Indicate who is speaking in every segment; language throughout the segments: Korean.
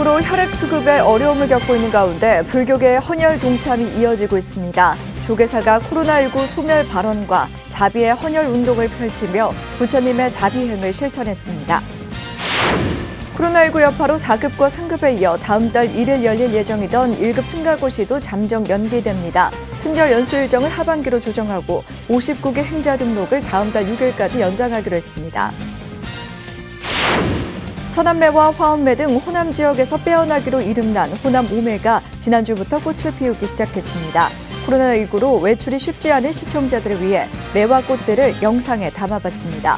Speaker 1: 코로나19로 혈액 수급에 어려움을 겪고 있는 가운데 불교계의 헌혈 동참이 이어지고 있습니다. 조계사가 코로나19 소멸 발언과 자비의 헌혈 운동을 펼치며 부처님의 자비행을 실천했습니다. 코로나19 여파로 4급과 상급에 이어 다음 달 1일 열릴 예정이던 1급 승가고시도 잠정 연기됩니다. 승려 연수 일정을 하반기로 조정하고 59개 행자 등록을 다음 달 6일까지 연장하기로 했습니다. 서남매와 화엄매 등 호남 지역에서 빼어나기로 이름난 호남 오매가 지난주부터 꽃을 피우기 시작했습니다. 코로나19로 외출이 쉽지 않은 시청자들을 위해 매와 꽃들을 영상에 담아봤습니다.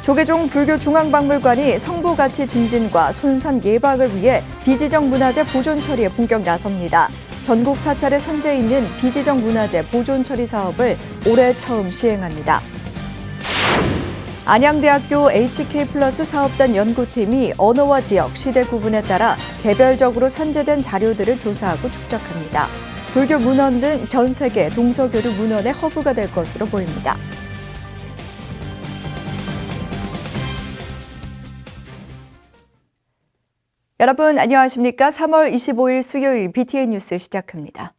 Speaker 1: 조계종 불교중앙박물관이 성보가치 증진과 손산 예방을 위해 비지정 문화재 보존 처리에 본격 나섭니다. 전국 4차례 산재에 있는 비지정 문화재 보존 처리 사업을 올해 처음 시행합니다. 안양대학교 HK+ 사업단 연구팀이 언어와 지역, 시대 구분에 따라 개별적으로 산재된 자료들을 조사하고 축적합니다. 불교 문헌 등 전 세계 동서교류 문헌의 허브가 될 것으로 보입니다. 여러분 안녕하십니까? 3월 25일 수요일 BTN 뉴스 시작합니다.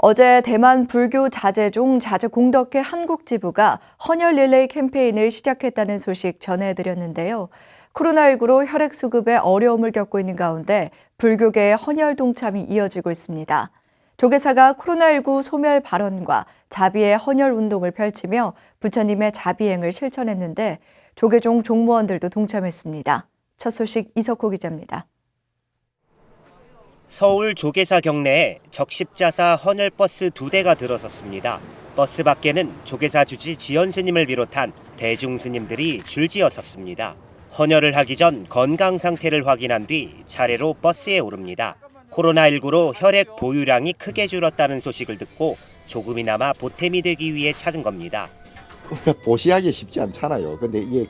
Speaker 1: 어제 대만 불교 자제종 자제공덕회 한국지부가 헌혈 릴레이 캠페인을 시작했다는 소식 전해드렸는데요. 코로나19로 혈액 수급에 어려움을 겪고 있는 가운데 불교계의 헌혈 동참이 이어지고 있습니다. 조계사가 코로나19 소멸 발언과 자비의 헌혈 운동을 펼치며 부처님의 자비행을 실천했는데 조계종 종무원들도 동참했습니다. 첫 소식 이석호 기자입니다.
Speaker 2: 서울 조계사 경내에 적십자사 헌혈버스 2대가 들어섰습니다. 버스 밖에는 조계사 주지 지연 스님을 비롯한 대중 스님들이 줄지어 섰습니다. 헌혈을 하기 전 건강 상태를 확인한 뒤 차례로 버스에 오릅니다. 코로나19로 혈액 보유량이 크게 줄었다는 소식을 듣고 조금이나마 보탬이 되기 위해 찾은 겁니다.
Speaker 3: 보시하기 쉽지 않잖아요. 근데 이게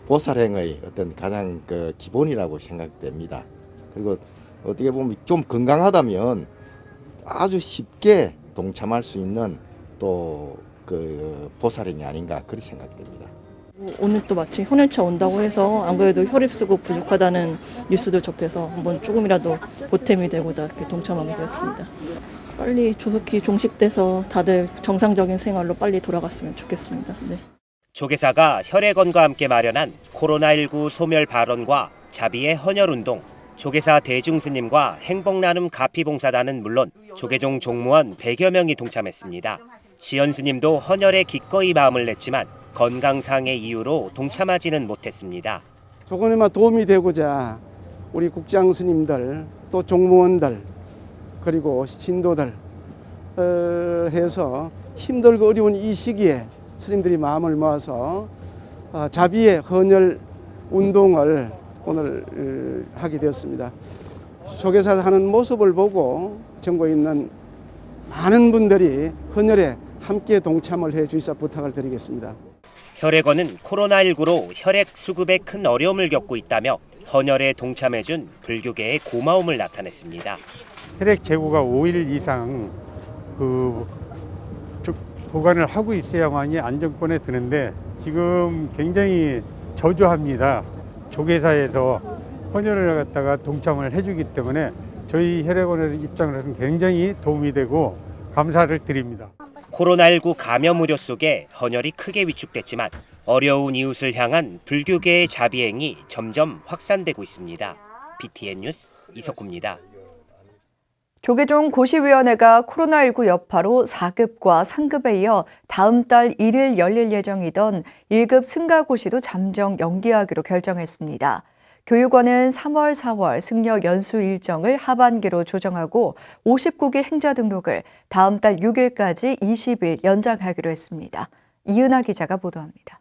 Speaker 3: 보살행의 어떤 가장 기본이라고 생각됩니다. 그리고 어떻게 보면 좀 건강하다면 아주 쉽게 동참할 수 있는 또 보살행이 아닌가 그렇게 생각됩니다.
Speaker 4: 오늘 또 마침 헌혈차 온다고 해서 안 그래도 혈액 수급 부족하다는 뉴스도 접해서 한번 조금이라도 보탬이 되고자 이렇게 동참하게 되었습니다. 빨리 조속히 종식돼서 다들 정상적인 생활로 빨리 돌아갔으면 좋겠습니다. 네.
Speaker 2: 조계사가 혈액원과 함께 마련한 코로나19 소멸 발언과 자비의 헌혈 운동, 조계사 대중스님과 행복나눔 가피봉사단은 물론 조계종 종무원 100여 명이 동참했습니다. 지연 스님도 헌혈에 기꺼이 마음을 냈지만 건강상의 이유로 동참하지는 못했습니다.
Speaker 5: 조금이나마 도움이 되고자 우리 국장 스님들 또 종무원들 그리고 신도들 해서 힘들고 어려운 이 시기에 스님들이 마음을 모아서 자비의 헌혈 운동을 오늘 하게 되었습니다. 조계사 하는 모습을 보고 전국에 있는 많은 분들이 헌혈에 함께 동참을 해 주시사 부탁을 드리겠습니다.
Speaker 2: 혈액원은 코로나19로 혈액 수급에 큰 어려움을 겪고 있다며 헌혈에 동참해준 불교계의 고마움을 나타냈습니다.
Speaker 6: 혈액 재고가 5일 이상 보관을 하고 있어야만이 안정권에 드는데 지금 굉장히 저조합니다. 조계사에서 헌혈을 갖다가 동참을 해주기 때문에 저희 혈액원의 입장에서는 굉장히 도움이 되고 감사를 드립니다.
Speaker 2: 코로나19 감염 우려 속에 헌혈이 크게 위축됐지만 어려운 이웃을 향한 불교계의 자비행이 점점 확산되고 있습니다. BTN 뉴스 이석호입니다.
Speaker 1: 조계종 고시위원회가 코로나19 여파로 4급과 상급에 이어 다음 달 1일 열릴 예정이던 1급 승가고시도 잠정 연기하기로 결정했습니다. 교육원은 3월, 4월 승려 연수 일정을 하반기로 조정하고 59개 행자 등록을 다음 달 6일까지 20일 연장하기로 했습니다. 이은하 기자가 보도합니다.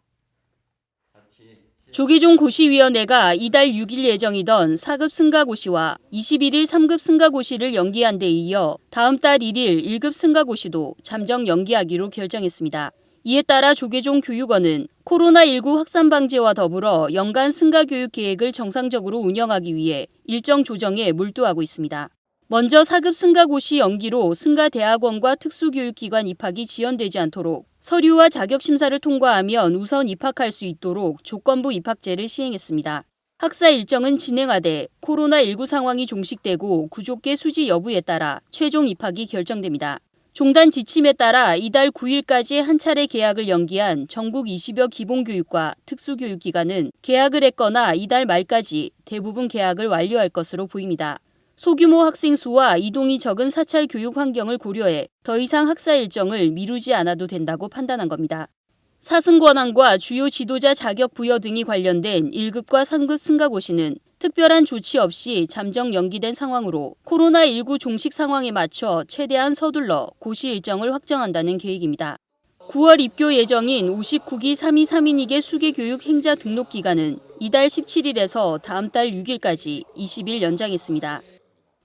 Speaker 7: 조계종 고시위원회가 이달 6일 예정이던 4급 승가고시와 21일 3급 승가고시를 연기한 데 이어 다음 달 1일 1급 승가고시도 잠정 연기하기로 결정했습니다. 이에 따라 조계종 교육원은 코로나19 확산 방지와 더불어 연간 승가 교육 계획을 정상적으로 운영하기 위해 일정 조정에 몰두하고 있습니다. 먼저 4급 승가고시 연기로 승가대학원과 특수교육기관 입학이 지연되지 않도록 서류와 자격심사를 통과하면 우선 입학할 수 있도록 조건부 입학제를 시행했습니다. 학사 일정은 진행하되 코로나19 상황이 종식되고 구족계 수지 여부에 따라 최종 입학이 결정됩니다. 종단 지침에 따라 이달 9일까지 한 차례 개학을 연기한 전국 20여 기본교육과 특수교육기관은 개학을 했거나 이달 말까지 대부분 개학을 완료할 것으로 보입니다. 소규모 학생 수와 이동이 적은 사찰 교육 환경을 고려해 더 이상 학사 일정을 미루지 않아도 된다고 판단한 겁니다. 사승 권한과 주요 지도자 자격 부여 등이 관련된 1급과 3급 승가고시는 특별한 조치 없이 잠정 연기된 상황으로 코로나19 종식 상황에 맞춰 최대한 서둘러 고시 일정을 확정한다는 계획입니다. 9월 입교 예정인 59기 3.2.3인위계 수계교육 행자 등록 기간은 이달 17일에서 다음 달 6일까지 20일 연장했습니다.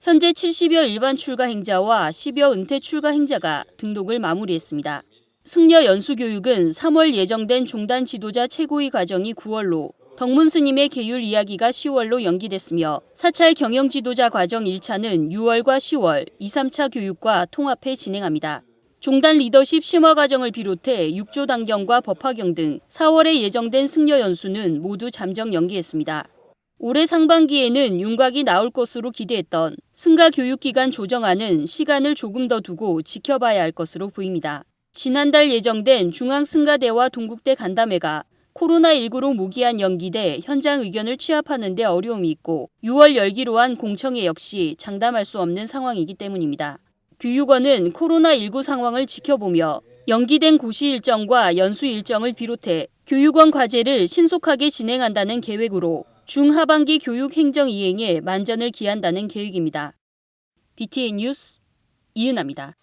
Speaker 7: 현재 70여 일반 출가 행자와 10여 은퇴 출가 행자가 등록을 마무리했습니다. 승려 연수교육은 3월 예정된 종단 지도자 최고위 과정이 9월로 덕문 스님의 계율 이야기가 10월로 연기됐으며 사찰 경영 지도자 과정 1차는 6월과 10월, 2, 3차 교육과 통합해 진행합니다. 종단 리더십 심화 과정을 비롯해 6조 단경과 법화경 등 4월에 예정된 승려 연수는 모두 잠정 연기했습니다. 올해 상반기에는 윤곽이 나올 것으로 기대했던 승가 교육기간 조정안은 시간을 조금 더 두고 지켜봐야 할 것으로 보입니다. 지난달 예정된 중앙승가대와 동국대 간담회가 코로나19로 무기한 연기돼 현장 의견을 취합하는 데 어려움이 있고 6월 열기로 한 공청회 역시 장담할 수 없는 상황이기 때문입니다. 교육원은 코로나19 상황을 지켜보며 연기된 고시 일정과 연수 일정을 비롯해 교육원 과제를 신속하게 진행한다는 계획으로 중하반기 교육 행정 이행에 만전을 기한다는 계획입니다. BTN 뉴스 이은아입니다.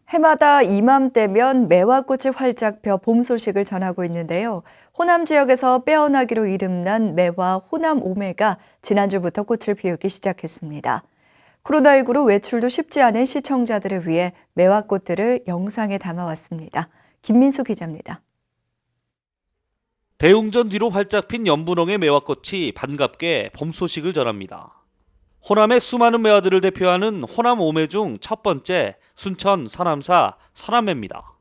Speaker 1: 해마다 이맘때면 매화꽃이 활짝 펴 봄 소식을 전하고 있는데요. 호남 지역에서 빼어나기로 이름난 매화 호남 오매가 지난주부터 꽃을 피우기 시작했습니다. 코로나19로 외출도 쉽지 않은 시청자들을 위해 매화꽃들을 영상에 담아왔습니다. 김민수 기자입니다.
Speaker 8: 대웅전 뒤로 활짝 핀 연분홍의 매화꽃이 반갑게 봄 소식을 전합니다. 호남의 수많은 매화들을 대표하는 호남 오매 중 첫 번째 순천 서남사 서남매입니다.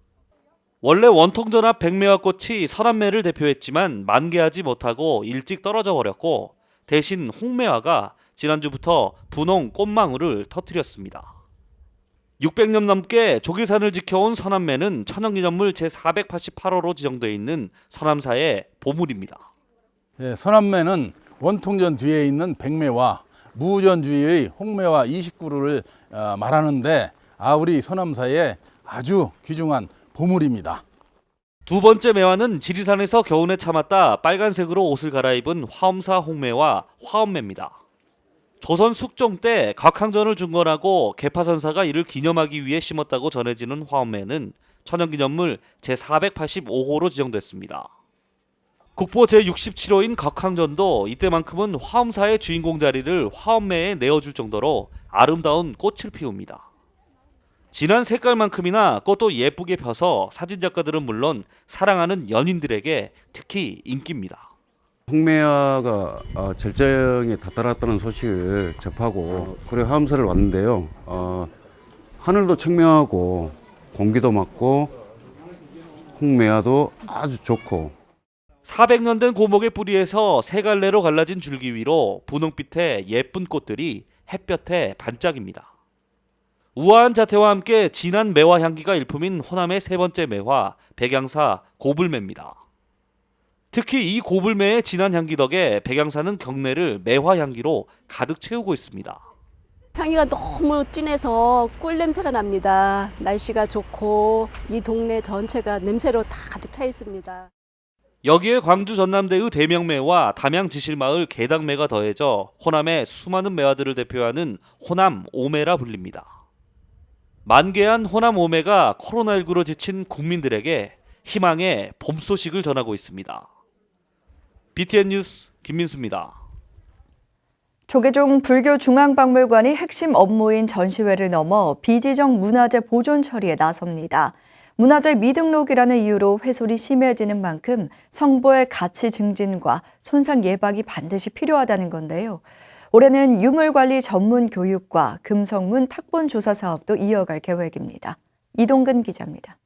Speaker 8: 원래 원통전 앞 백매화꽃이 서남매를 대표했지만 만개하지 못하고 일찍 떨어져 버렸고 대신 홍매화가 지난주부터 분홍 꽃망울을 터뜨렸습니다. 600년 넘게 조계산을 지켜온 서남매는 천연기념물 제488호로 지정되어 있는 서남사의 보물입니다.
Speaker 9: 서남매는 원통전 뒤에 있는 백매와 무전 주위의 홍매화 29그루를 말하는데 우리 서남사의 아주 귀중한 보물입니다.
Speaker 8: 두 번째 매화는 지리산에서 겨우내 참았다 빨간색으로 옷을 갈아입은 화엄사 홍매와 화엄매입니다. 조선 숙종 때 각항전을 중건하고 개파선사가 이를 기념하기 위해 심었다고 전해지는 화엄매는 천연기념물 제485호로 지정됐습니다. 국보 제67호인 각항전도 이때만큼은 화엄사의 주인공 자리를 화엄매에 내어줄 정도로 아름다운 꽃을 피웁니다. 진한 색깔만큼이나 꽃도 예쁘게 펴서 사진작가들은 물론 사랑하는 연인들에게 특히 인기입니다.
Speaker 10: 홍매화가 절정에 다다랐다는 소식을 접하고 그래 화엄사를 왔는데요. 하늘도 청명하고 공기도 맑고 홍매화도 아주 좋고
Speaker 8: 400년 된 고목의 뿌리에서 세 갈래로 갈라진 줄기 위로 분홍빛의 예쁜 꽃들이 햇볕에 반짝입니다. 우아한 자태와 함께 진한 매화 향기가 일품인 호남의 세 번째 매화 백양사 고불매입니다. 특히 이 고불매의 진한 향기 덕에 백양사는 경내를 매화 향기로 가득 채우고 있습니다.
Speaker 11: 향기가 너무 진해서 꿀 냄새가 납니다. 날씨가 좋고 이 동네 전체가 냄새로 다 가득 차 있습니다.
Speaker 8: 여기에 광주 전남대의 대명매와 담양 지실마을 개당매가 더해져 호남의 수많은 매화들을 대표하는 호남 오매라 불립니다. 만개한 호남 오매가 코로나19로 지친 국민들에게 희망의 봄 소식을 전하고 있습니다. BTN 뉴스 김민수입니다.
Speaker 1: 조계종 불교중앙박물관이 핵심 업무인 전시회를 넘어 비지정 문화재 보존 처리에 나섭니다. 문화재 미등록이라는 이유로 훼손이 심해지는 만큼 성보의 가치 증진과 손상 예방이 반드시 필요하다는 건데요. 올해는 유물관리 전문 교육과 금성문 탁본 조사 사업도 이어갈 계획입니다. 이동근 기자입니다.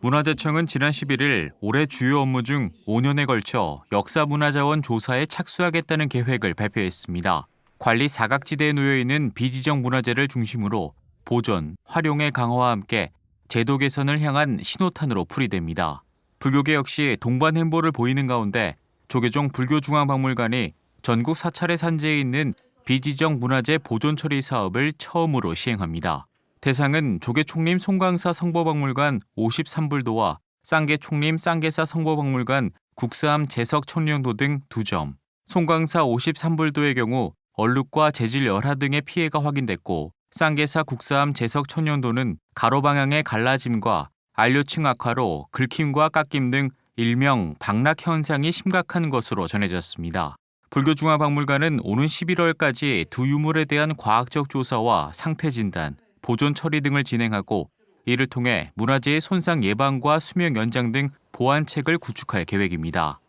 Speaker 12: 문화재청은 지난 11일 올해 주요 업무 중 5년에 걸쳐 역사문화자원 조사에 착수하겠다는 계획을 발표했습니다. 관리 사각지대에 놓여 있는 비지정 문화재를 중심으로 보존, 활용의 강화와 함께 제도 개선을 향한 신호탄으로 풀이됩니다. 불교계 역시 동반 행보를 보이는 가운데 조계종 불교중앙박물관이 전국 사찰의 산지에 있는 비지정 문화재 보존 처리 사업을 처음으로 시행합니다. 대상은 조계총림 송광사 성보박물관 53불도와 쌍계총림 쌍계사 성보박물관 국사암 제석 천령도 등 2점. 송광사 53불도의 경우 얼룩과 재질 열화 등의 피해가 확인됐고 쌍계사 국사암 제석 천령도는 가로 방향의 갈라짐과 안료층 악화로 긁힘과 깎임 등 일명 박락 현상이 심각한 것으로 전해졌습니다. 불교중앙박물관은 오는 11월까지 두 유물에 대한 과학적 조사와 상태 진단, 보존 처리 등을 진행하고 이를 통해 문화재의 손상 예방과 수명 연장 등 보완책을 구축할 계획입니다.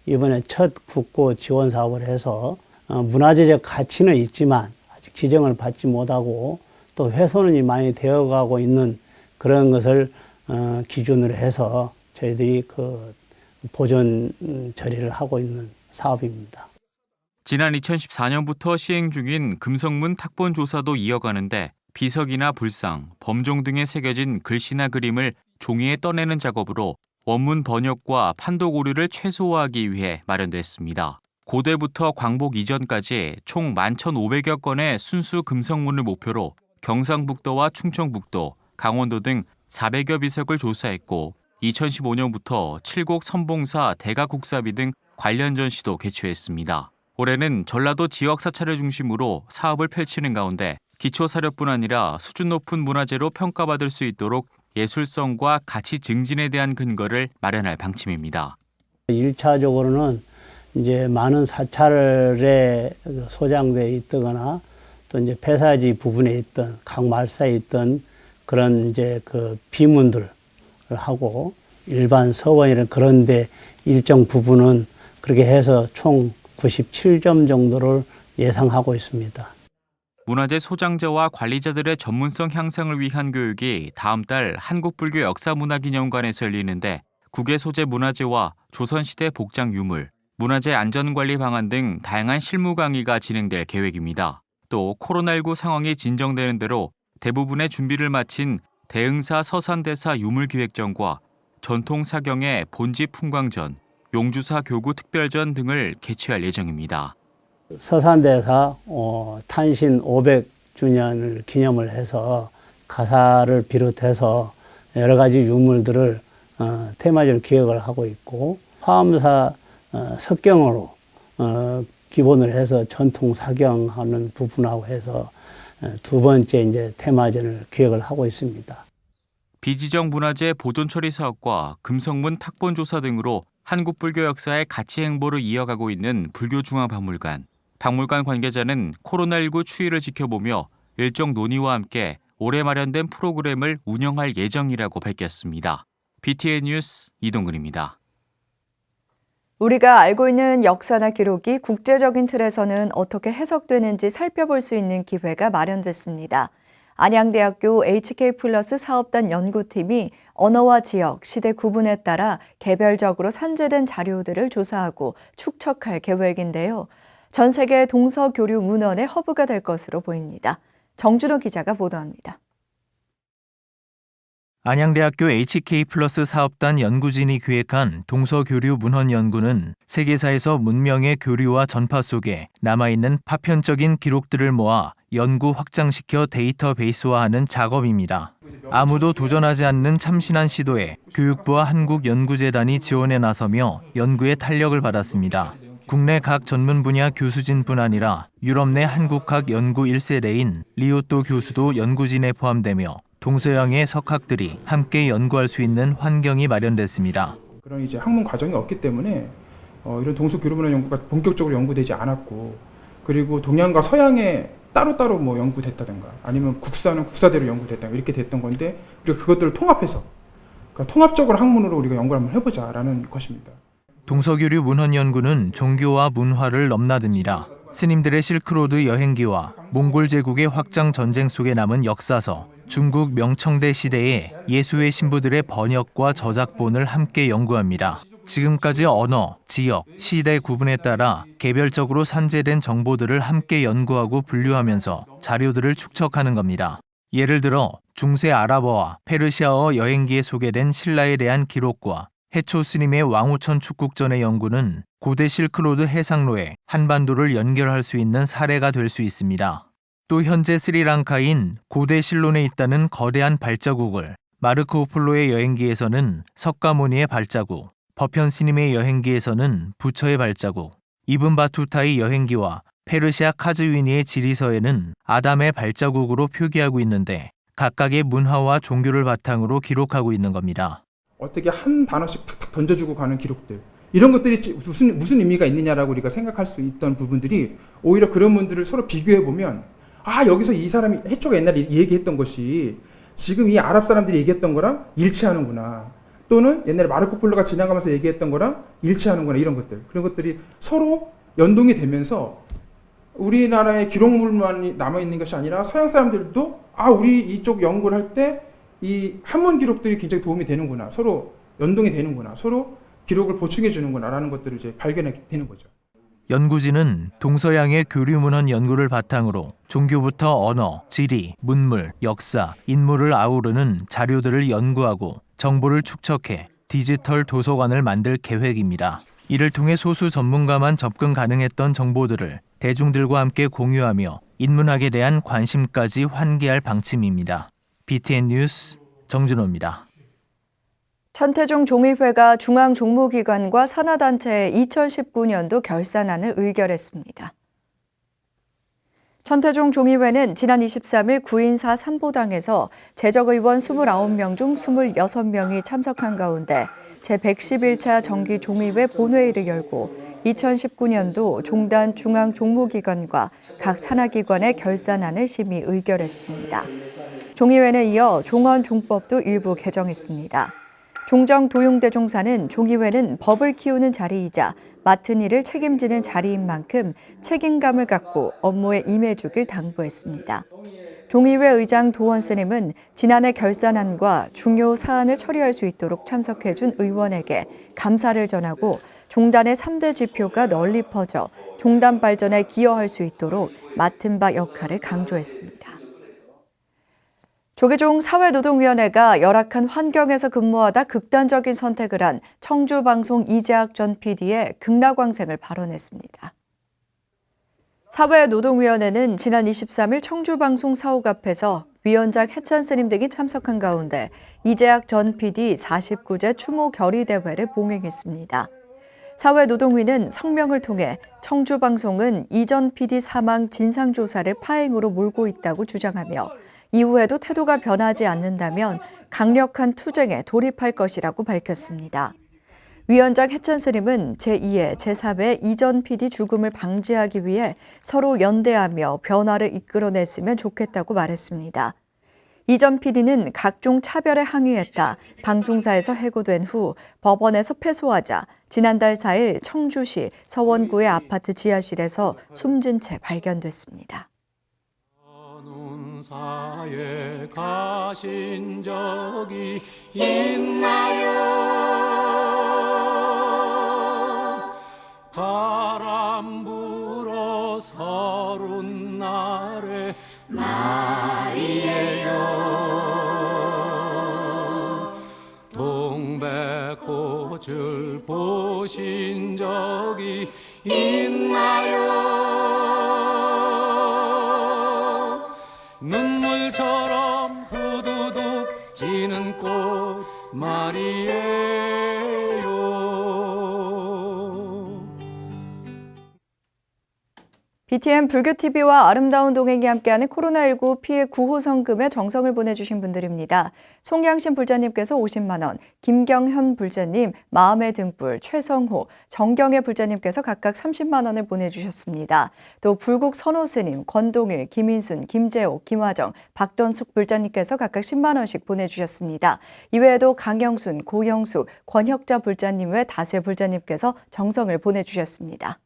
Speaker 13: 이번에 첫 국고 지원 사업을 해서 문화재적 가치는 있지만 아직 지정을 받지 못하고 또 훼손이 많이 되어가고 있는 그런 것을 기준으로 해서 저희들이 그 보존 처리를 하고 있는 사업입니다.
Speaker 12: 지난 2014년부터 시행 중인 금성문 탁본 조사도 이어가는데 비석이나 불상, 범종 등에 새겨진 글씨나 그림을 종이에 떠내는 작업으로 원문 번역과 판독 오류를 최소화하기 위해 마련됐습니다. 고대부터 광복 이전까지 총 11,500여 건의 순수 금성문을 목표로 경상북도와 충청북도, 강원도 등 400여 비석을 조사했고 2015년부터 칠곡 선봉사 대가국사비 등 관련 전시도 개최했습니다. 올해는 전라도 지역 사찰을 중심으로 사업을 펼치는 가운데 기초사료뿐 아니라 수준 높은 문화재로 평가받을 수 있도록 예술성과 가치 증진에 대한 근거를 마련할 방침입니다.
Speaker 13: 1차적으로는 이제 많은 사찰에 소장되어 있거나 또 이제 폐사지 부분에 있던 각 말사에 있던 그런 이제 그 비문들을 하고 일반 서원이나 그런데 일정 부분은 그렇게 해서 총 97점 정도를 예상하고 있습니다.
Speaker 12: 문화재 소장자와 관리자들의 전문성 향상을 위한 교육이 다음 달 한국불교 역사문화기념관에서 열리는데 국외 소재 문화재와 조선시대 복장 유물, 문화재 안전관리 방안 등 다양한 실무 강의가 진행될 계획입니다. 또 코로나19 상황이 진정되는 대로 대부분의 준비를 마친 대흥사 서산대사 유물기획전과 전통사경의 본집 풍광전, 용주사 교구 특별전 등을 개최할 예정입니다.
Speaker 13: 서산대사 탄신 500주년을 기념을 해서 가사를 비롯해서 여러 가지 유물들을 테마적으로 기획을 하고 있고 화엄사 석경으로 기본을 해서 전통 사경하는 부분하고 해서 두 번째 이제 테마전을 기획을 하고 있습니다.
Speaker 12: 비지정 문화재 보존 처리 사업과 금성문 탁본 조사 등으로 한국 불교 역사의 가치 행보를 이어가고 있는 불교중앙박물관. 박물관 관계자는 코로나19 추이를 지켜보며 일정 논의와 함께 올해 마련된 프로그램을 운영할 예정이라고 밝혔습니다. BTN 뉴스 이동근입니다.
Speaker 1: 우리가 알고 있는 역사나 기록이 국제적인 틀에서는 어떻게 해석되는지 살펴볼 수 있는 기회가 마련됐습니다. 안양대학교 HK+ 사업단 연구팀이 언어와 지역, 시대 구분에 따라 개별적으로 산재된 자료들을 조사하고 축적할 계획인데요. 전 세계 동서교류 문헌의 허브가 될 것으로 보입니다. 정준호 기자가 보도합니다.
Speaker 14: 안양대학교 HK+ 사업단 연구진이 기획한 동서교류 문헌 연구는 세계사에서 문명의 교류와 전파 속에 남아있는 파편적인 기록들을 모아 연구 확장시켜 데이터베이스화하는 작업입니다. 아무도 도전하지 않는 참신한 시도에 교육부와 한국연구재단이 지원에 나서며 연구에 탄력을 받았습니다. 국내 각 전문 분야 교수진뿐 아니라 유럽 내 한국학 연구 1세대인 리오또 교수도 연구진에 포함되며 동서양의 석학들이 함께 연구할 수 있는 환경이 마련됐습니다.
Speaker 15: 그런 이제 학문 과정이 없기 때문에 이런 동서교류문화 연구가 본격적으로 연구되지 않았고, 그리고 동양과 서양에 따로따로 뭐 연구됐다든가 아니면 국사는 국사대로 연구됐다 이렇게 됐던 건데 우리가 그것들을 통합해서 그러니까 통합적으로 학문으로 우리가 연구를 한번 해보자라는 것입니다.
Speaker 14: 동서교류 문헌 연구는 종교와 문화를 넘나듭니다. 스님들의 실크로드 여행기와 몽골 제국의 확장 전쟁 속에 남은 역사서, 중국 명청대 시대의 예수의 신부들의 번역과 저작본을 함께 연구합니다. 지금까지 언어, 지역, 시대 구분에 따라 개별적으로 산재된 정보들을 함께 연구하고 분류하면서 자료들을 축적하는 겁니다. 예를 들어 중세 아랍어와 페르시아어 여행기에 소개된 신라에 대한 기록과 해초 스님의 왕우천 축국전의 연구는 고대 실크로드 해상로에 한반도를 연결할 수 있는 사례가 될 수 있습니다. 또 현재 스리랑카인 고대 실론에 있다는 거대한 발자국을 마르코 폴로의 여행기에서는 석가모니의 발자국, 버편 스님의 여행기에서는 부처의 발자국, 이븐 바투타의 여행기와 페르시아 카즈위니의 지리서에는 아담의 발자국으로 표기하고 있는데 각각의 문화와 종교를 바탕으로 기록하고 있는 겁니다.
Speaker 15: 어떻게 한 단어씩 탁탁 던져주고 가는 기록들, 이런 것들이 무슨 의미가 있느냐라고 우리가 생각할 수 있던 부분들이 오히려 그런 분들을 서로 비교해 보면 여기서 이 사람이 해초가 옛날에 얘기했던 것이 지금 이 아랍 사람들이 얘기했던 거랑 일치하는구나, 또는 옛날에 마르코 폴로가 지나가면서 얘기했던 거랑 일치하는구나, 이런 것들, 그런 것들이 서로 연동이 되면서 우리나라의 기록물만 남아있는 것이 아니라 서양 사람들도 우리 이쪽 연구를 할 때 이 한문 기록들이 굉장히 도움이 되는구나, 서로 연동이 되는구나, 서로 기록을 보충해 주는구나 라는 것들을 이제 발견하게 되는 거죠.
Speaker 14: 연구진은 동서양의 교류 문헌 연구를 바탕으로 종교부터 언어, 지리, 문물, 역사, 인물을 아우르는 자료들을 연구하고 정보를 축적해 디지털 도서관을 만들 계획입니다. 이를 통해 소수 전문가만 접근 가능했던 정보들을 대중들과 함께 공유하며 인문학에 대한 관심까지 환기할 방침입니다. BTN 뉴스 정준호입니다.
Speaker 1: 천태종 종의회가 중앙종무기관과 산하단체의 2019년도 결산안을 의결했습니다. 천태종 종의회는 지난 23일 구인사 삼보당에서 재적의원 29명 중 26명이 참석한 가운데 제111차 정기종의회 본회의를 열고 2019년도 종단 중앙종무기관과 각 산하기관의 결산안을 심의 의결했습니다. 종의회는 이어 종언종법도 일부 개정했습니다. 종정도용대종사는 종의회는 법을 키우는 자리이자 맡은 일을 책임지는 자리인 만큼 책임감을 갖고 업무에 임해주길 당부했습니다. 종의회 의장 도원 스님은 지난해 결산안과 중요 사안을 처리할 수 있도록 참석해준 의원에게 감사를 전하고 종단의 3대 지표가 널리 퍼져 종단 발전에 기여할 수 있도록 맡은 바 역할을 강조했습니다. 조계종 사회노동위원회가 열악한 환경에서 근무하다 극단적인 선택을 한 청주방송 이재학 전 PD의 극락왕생을 발언했습니다. 사회노동위원회는 지난 23일 청주방송 사옥 앞에서 위원장 해찬 스님 등이 참석한 가운데 이재학 전 PD 49제 추모 결의 대회를 봉행했습니다. 사회노동위는 성명을 통해 청주방송은 이전 PD 사망 진상조사를 파행으로 몰고 있다고 주장하며 이후에도 태도가 변하지 않는다면 강력한 투쟁에 돌입할 것이라고 밝혔습니다. 위원장 해찬 스님은 제2회, 제3회 이전 PD 죽음을 방지하기 위해 서로 연대하며 변화를 이끌어냈으면 좋겠다고 말했습니다. 이전 PD는 각종 차별에 항의했다 방송사에서 해고된 후 법원에서 패소하자 지난달 4일 청주시 서원구의 아파트 지하실에서 숨진 채 발견됐습니다.
Speaker 16: 사에 가신 적이 있나요? 바람 불어 서른 날의 말이에요. 동백꽃을 보신 적이 있나요? 눈물처럼 후두둑 지는 꽃 말이에요.
Speaker 1: BTN 불교TV와 아름다운 동행이 함께하는 코로나19 피해 구호 성금에 정성을 보내주신 분들입니다. 송양신 불자님께서 50만 원, 김경현 불자님, 마음의 등불, 최성호, 정경애 불자님께서 각각 30만 원을 보내주셨습니다. 또 불국 선호스님, 권동일, 김인순, 김재옥, 김화정, 박던숙 불자님께서 각각 10만 원씩 보내주셨습니다. 이외에도 강영순, 고영숙, 권혁자 불자님 외 다수의 불자님께서 정성을 보내주셨습니다.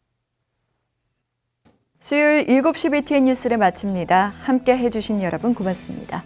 Speaker 1: 수요일 7시 BTN 뉴스를 마칩니다. 함께 해주신 여러분 고맙습니다.